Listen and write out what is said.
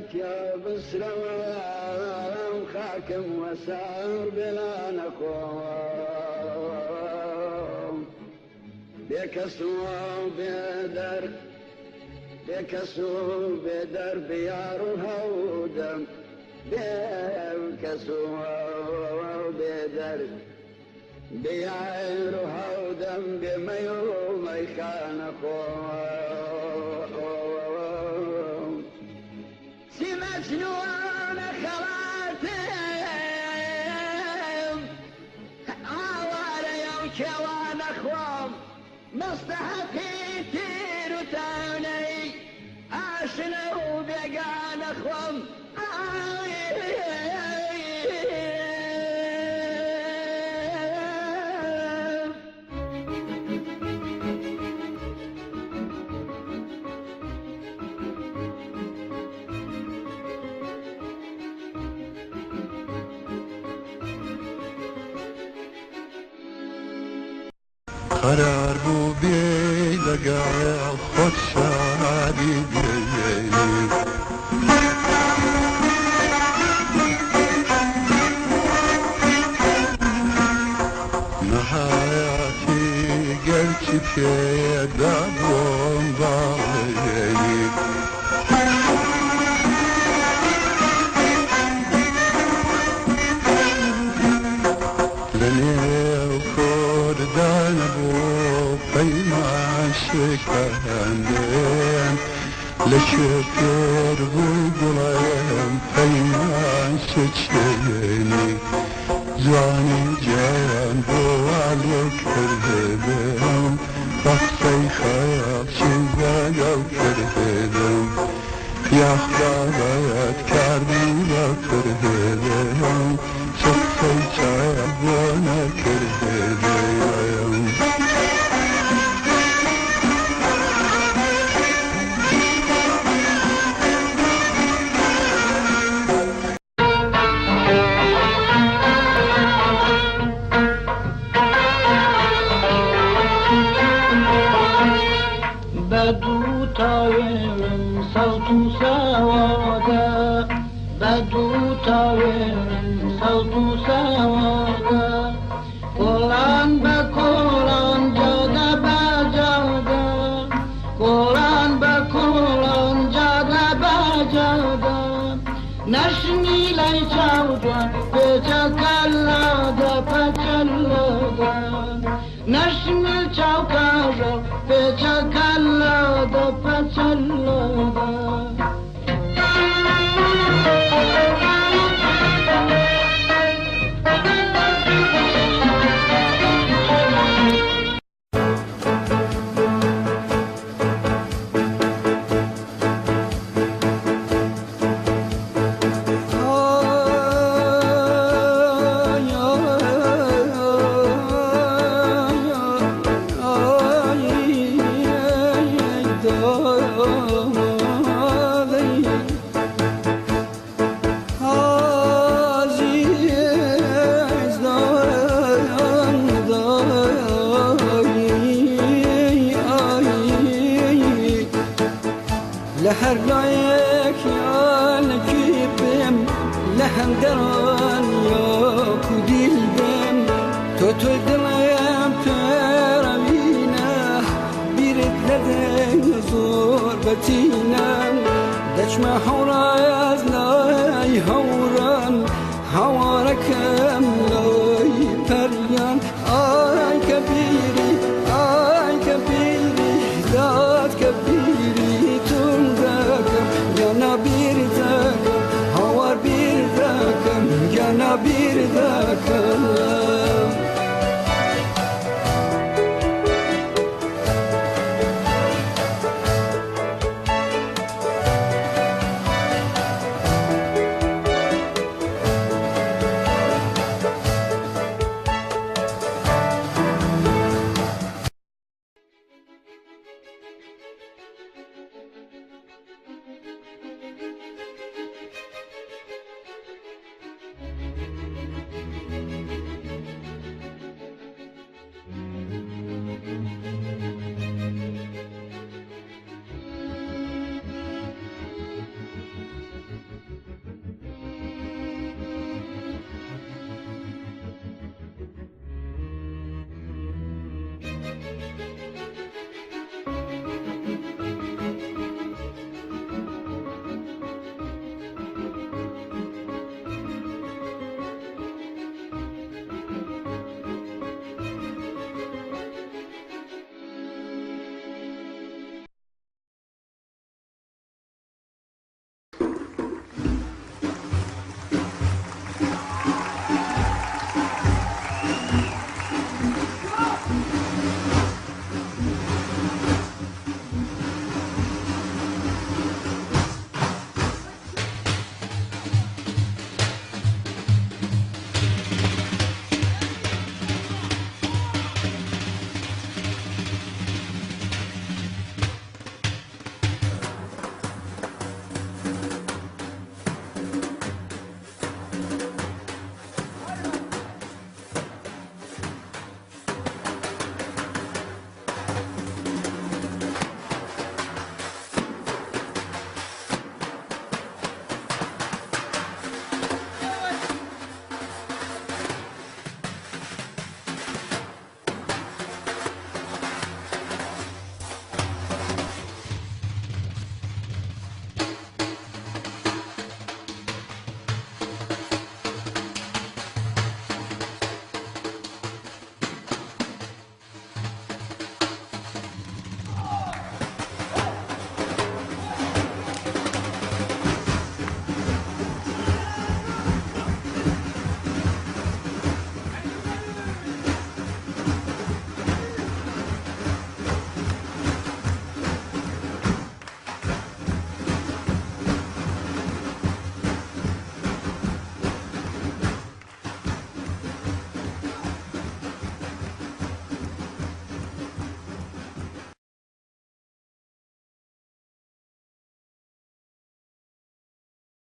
لك يا بسرة وخاكم وسار بلا نقوم بكسو بدر بكسو بدر بيار هودم بكسو بدر بيار هودم بميوم كان قوم سمجنون خلاتهم عوار يوم كوان اخوام مصلحتي تيرو تاني عاشنا وبقان اخوام قرار بو بی لگا خود شادی بیایی نهایتی گرچی پیدا بوم باقی دان بو پیمان شکندن لشکر بلبلم پیمان شکنی جانی جان بو علو کردم وقتی خیال چیزا کردم یخ دارد کردی با کردم شخصی چابونه کردم بدو تاویرم صوتو سواده بدو تاویرم صوتو سواده قرآن به قرآن جاده به جاده قرآن به قرآن جاده به جاده نشمیلی چاوده پیچه کلاده پچلاده نشمیل چاوکاده پیچه کلاده پچلاده لهر لایک یا نکیبم لهم دران یا کدیل بم تو دلم ترمینه بیرت لدن زور بتینم دشم حورا از لای حوران حوارکم لای پریان آی کبیری داد کبیری yana bir dakika havar bir dakika yana bir dakika Thank you.